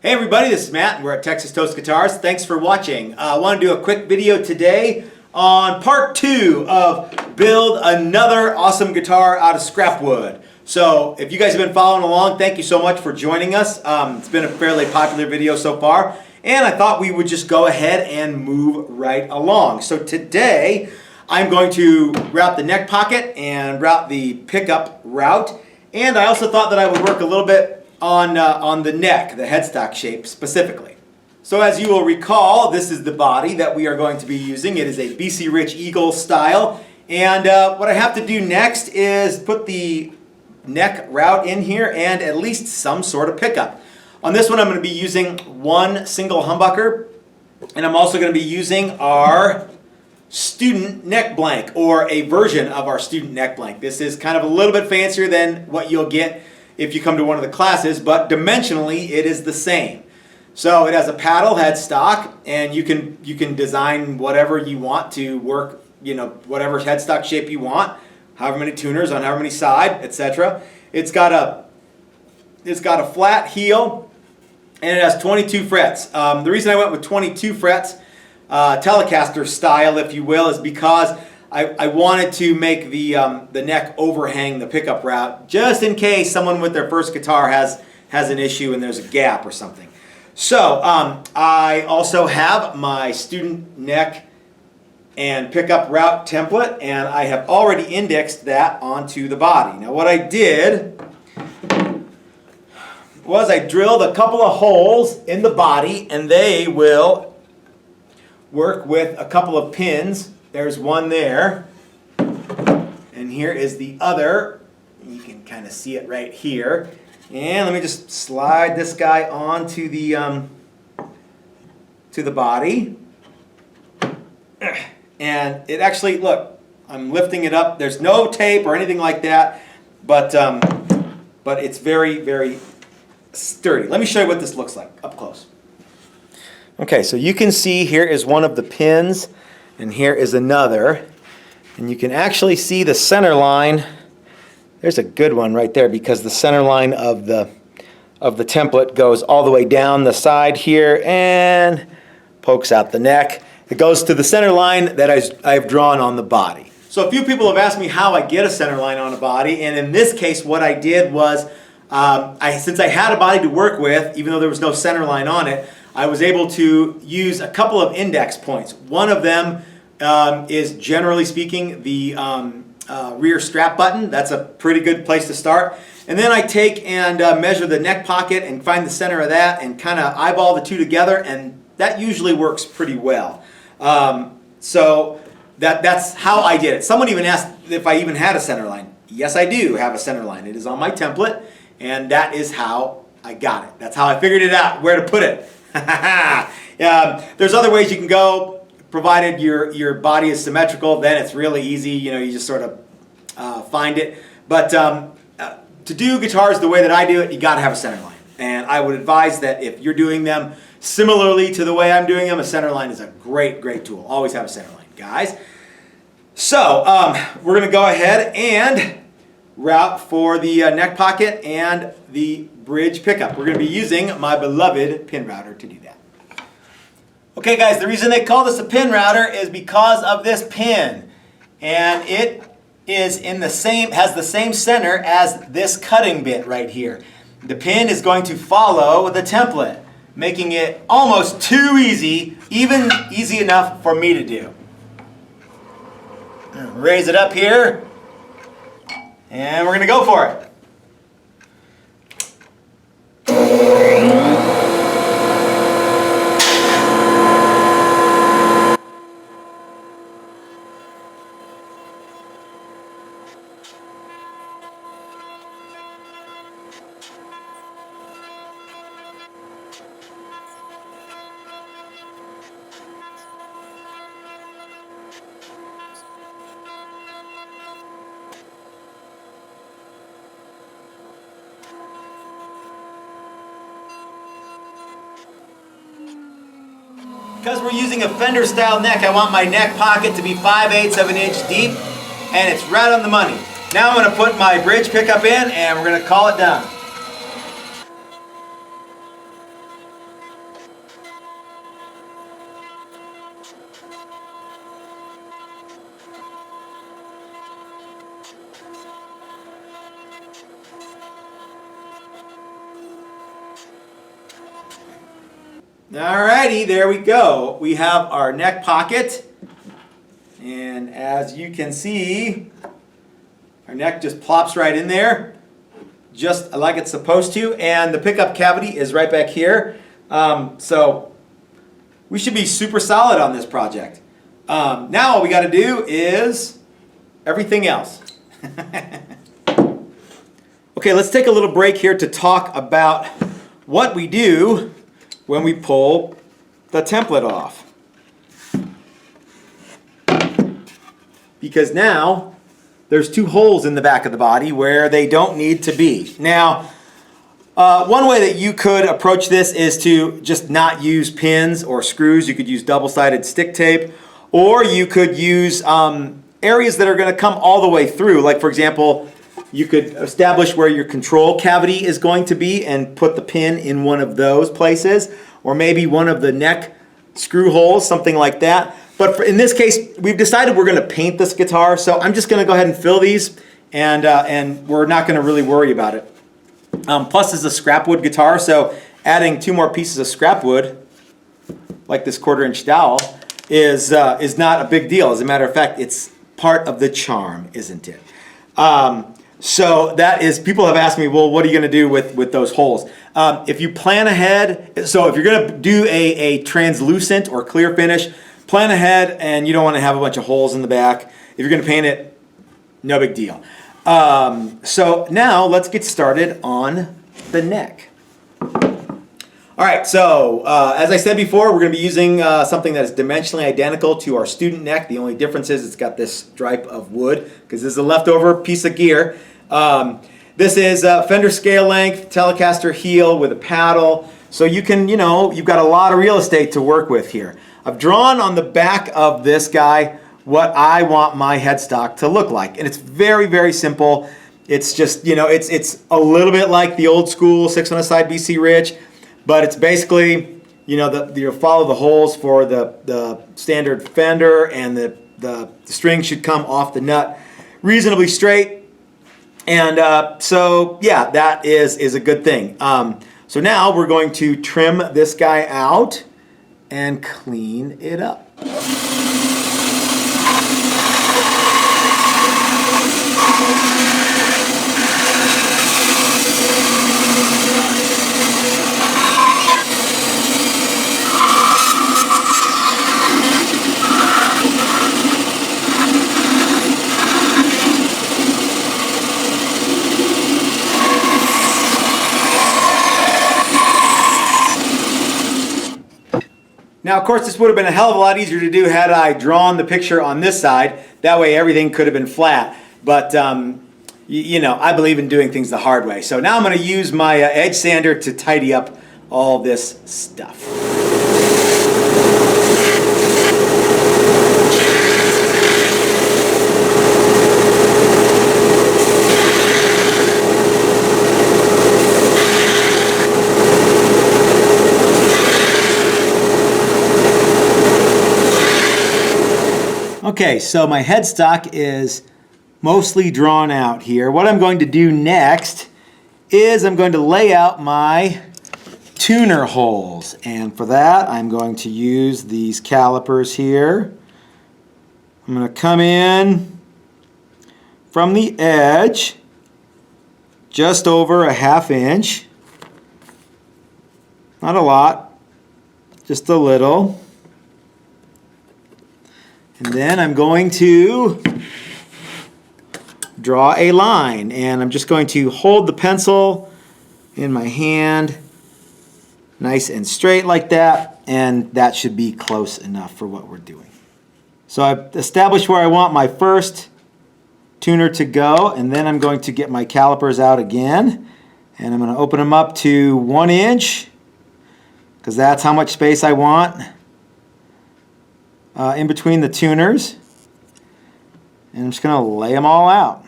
Hey everybody, this is Matt and we're at Texas Toast Guitars. Thanks for watching. I want to do a quick video today on part 2 of build another awesome guitar out of scrap wood. So if you guys have been following along, thank you so much for joining us. It's been a fairly popular video so far and I thought we would just go ahead and move right along. So today I'm going to route the neck pocket and route the pickup route, and I also thought that I would work a little bit on the neck, the headstock shape specifically. So as you will recall, this is the body that we are going to be using. It is a BC Rich Eagle style, and what I have to do next is put the neck route in here and at least some sort of pickup. On this one I'm going to be using one single humbucker, and I'm also going to be using our student neck blank, or a version of our student neck blank. This is kind of a little bit fancier than what you'll get if you come to one of the classes, but dimensionally it is the same. So it has a paddle headstock, and you can design whatever you want to work, whatever headstock shape you want, however many tuners on however many side, etc. It's got a flat heel, and it has 22 frets. The reason I went with 22 frets, Telecaster style, if you will, is because I wanted to make the neck overhang the pickup route, just in case someone with their first guitar has an issue and there's a gap or something. So I also have my student neck and pickup route template, and I have already indexed that onto the body. Now what I did was I drilled a couple of holes in the body, and they will work with a couple of pins. There's one there, and here is the other. You can kind of see it right here. And let me just slide this guy onto the to the body. And it actually, look, I'm lifting it up. There's no tape or anything like that, but it's very, very sturdy. Let me show you what this looks like up close. Okay, so you can see here is one of the pins, and here is another, and you can actually see the center line. There's a good one right there, because the center line of the template goes all the way down the side here and pokes out the neck. It goes to the center line that I've drawn on the body. So a few people have asked me how I get a center line on a body, and in this case what I did was, since I had a body to work with, even though there was no center line on it, I was able to use a couple of index points. One of them is, generally speaking, the rear strap button. That's a pretty good place to start. And then I take and measure the neck pocket and find the center of that and kind of eyeball the two together, and that usually works pretty well. So that's how I did it. Someone even asked if I even had a center line. Yes, I do have a center line. It is on my template, and that is how I got it. That's how I figured it out, where to put it. There's other ways you can go, provided your body is symmetrical. Then it's really easy. You just sort of find it. But to do guitars the way that I do it, you got to have a center line. And I would advise that if you're doing them similarly to the way I'm doing them, a center line is a great, great tool. Always have a center line, guys. So we're going to go ahead and route for the neck pocket and the bridge pickup. We're going to be using my beloved pin router to do that. Okay guys, the reason they call this a pin router is because of this pin, and it is has the same center as this cutting bit right here. The pin is going to follow the template, making it almost too easy, even easy enough for me to do. Raise it up here, and we're going to go for it. Because we're using a fender style neck, I want my neck pocket to be 5/8 of an inch deep, and it's right on the money. Now I'm going to put my bridge pickup in, and we're going to call it done. Alrighty, there we go. We have our neck pocket. And as you can see, our neck just plops right in there, just like it's supposed to. And the pickup cavity is right back here. So we should be super solid on this project. Now all we got to do is everything else. Okay, let's take a little break here to talk about what we do when we pull the template off. Because now there's two holes in the back of the body where they don't need to be. Now, one way that you could approach this is to just not use pins or screws. You could use double-sided stick tape, or you could use areas that are going to come all the way through. Like, for example, you could establish where your control cavity is going to be and put the pin in one of those places, or maybe one of the neck screw holes, something like that. But in this case, we've decided we're going to paint this guitar, so I'm just going to go ahead and fill these, and we're not going to really worry about it. Plus, it's a scrap wood guitar, so adding 2 more pieces of scrap wood, like this 1/4-inch dowel, is not a big deal. As a matter of fact, it's part of the charm, isn't it? So that is, people have asked me, well, what are you going to do with those holes? If you plan ahead, so if you're going to do a translucent or clear finish, plan ahead, and you don't want to have a bunch of holes in the back. If you're going to paint it, no big deal. So now let's get started on the neck. All right, so as I said before, we're going to be using something that is dimensionally identical to our student neck. The only difference is it's got this stripe of wood, because this is a leftover piece of gear. This is fender scale length, Telecaster heel with a paddle. So you can, you've got a lot of real estate to work with here. I've drawn on the back of this guy what I want my headstock to look like. And it's very, very simple. It's just, it's a little bit like the old school 6 on a side BC Rich, but it's basically, you follow the holes for the standard fender, and the string should come off the nut reasonably straight. And so, yeah, that is a good thing. So now we're going to trim this guy out and clean it up. Now, of course, this would have been a hell of a lot easier to do had I drawn the picture on this side. That way everything could have been flat. But, I believe in doing things the hard way. So now I'm going to use my edge sander to tidy up all this stuff. Okay, so my headstock is mostly drawn out here. What I'm going to do next is I'm going to lay out my tuner holes. And for that, I'm going to use these calipers here. I'm going to come in from the edge just over a 1/2 inch. Not a lot, just a little. And then I'm going to draw a line, and I'm just going to hold the pencil in my hand nice and straight like that, and that should be close enough for what we're doing. So I've established where I want my first tuner to go, and then I'm going to get my calipers out again, and I'm going to open them up to 1 inch, because that's how much space I want in between the tuners. And I'm just going to lay them all out.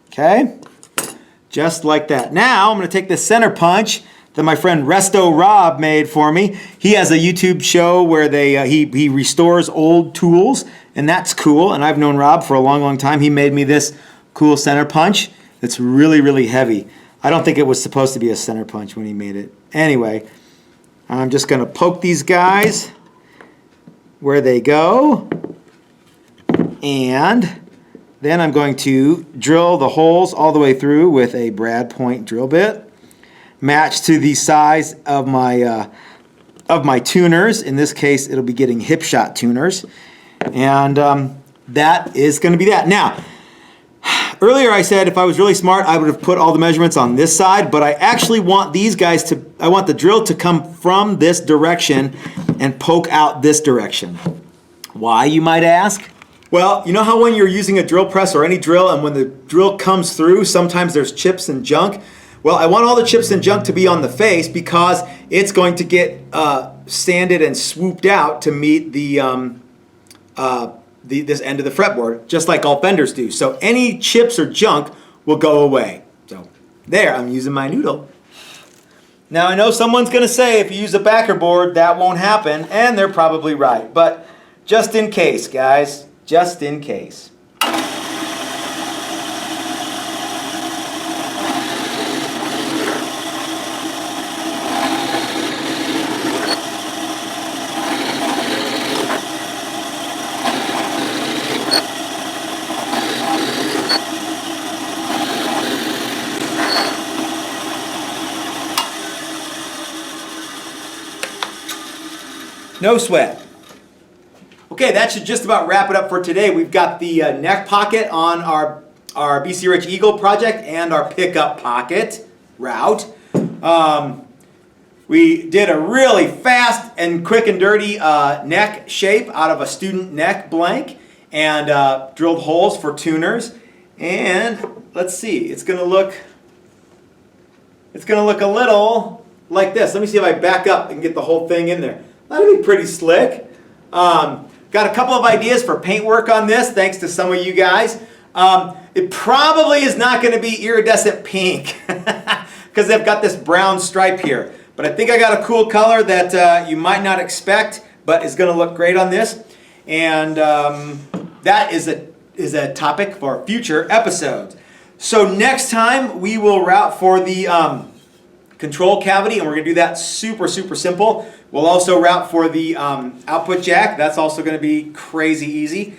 Okay? Just like that. Now I'm going to take this center punch that my friend Resto Rob made for me. He has a YouTube show where he restores old tools, and that's cool. And I've known Rob for a long, long time. He made me this cool center punch. It's really, really heavy. I don't think it was supposed to be a center punch when he made it. Anyway, I'm just going to poke these guys where they go, and then I'm going to drill the holes all the way through with a brad point drill bit, matched to the size of my tuners. In this case, it'll be getting Hipshot tuners, and that is going to be that. Now, earlier I said if I was really smart, I would have put all the measurements on this side, but I actually want these guys to, I want the drill to come from this direction and poke out this direction. Why, you might ask? Well, you know how when you're using a drill press or any drill, and when the drill comes through, sometimes there's chips and junk? Well, I want all the chips and junk to be on the face because it's going to get sanded and swooped out to meet the this end of the fretboard, just like all fenders do. So any chips or junk will go away. So there, I'm using my noodle. Now I know someone's going to say if you use a backer board that won't happen, and they're probably right. But just in case, guys, just in case. No sweat. Okay, that should just about wrap it up for today. We've got the neck pocket on our BC Rich Eagle project and our pickup pocket route. We did a really fast and quick and dirty neck shape out of a student neck blank and drilled holes for tuners. And let's see, it's gonna look a little like this. Let me see if I back up and get the whole thing in there. That'll be pretty slick. Got a couple of ideas for paintwork on this, thanks to some of you guys. It probably is not going to be iridescent pink because they've got this brown stripe here. But I think I got a cool color that you might not expect, but is going to look great on this. And that is a topic for future episodes. So next time we will route for the control cavity, and we're going to do that super simple. We'll also route for the output jack. That's also going to be crazy easy.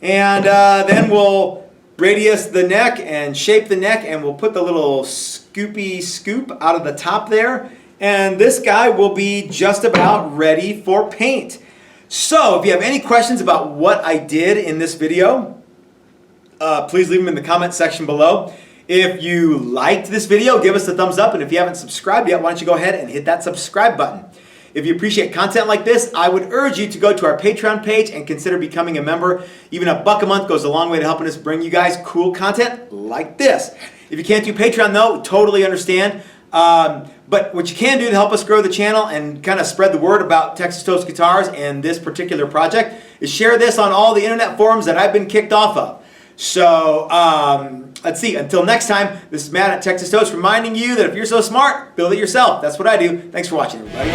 And then we'll radius the neck and shape the neck, and we'll put the little scoopy scoop out of the top there. And this guy will be just about ready for paint. So if you have any questions about what I did in this video, please leave them in the comment section below. If you liked this video, give us a thumbs up. And if you haven't subscribed yet, why don't you go ahead and hit that subscribe button. If you appreciate content like this, I would urge you to go to our Patreon page and consider becoming a member. Even $1 a month goes a long way to helping us bring you guys cool content like this. If you can't do Patreon though, totally understand. But what you can do to help us grow the channel and kind of spread the word about Texas Toast Guitars and this particular project is share this on all the internet forums that I've been kicked off of. So, let's see. Until next time, this is Matt at Texas Toast reminding you that if you're so smart, build it yourself. That's what I do. Thanks for watching, everybody.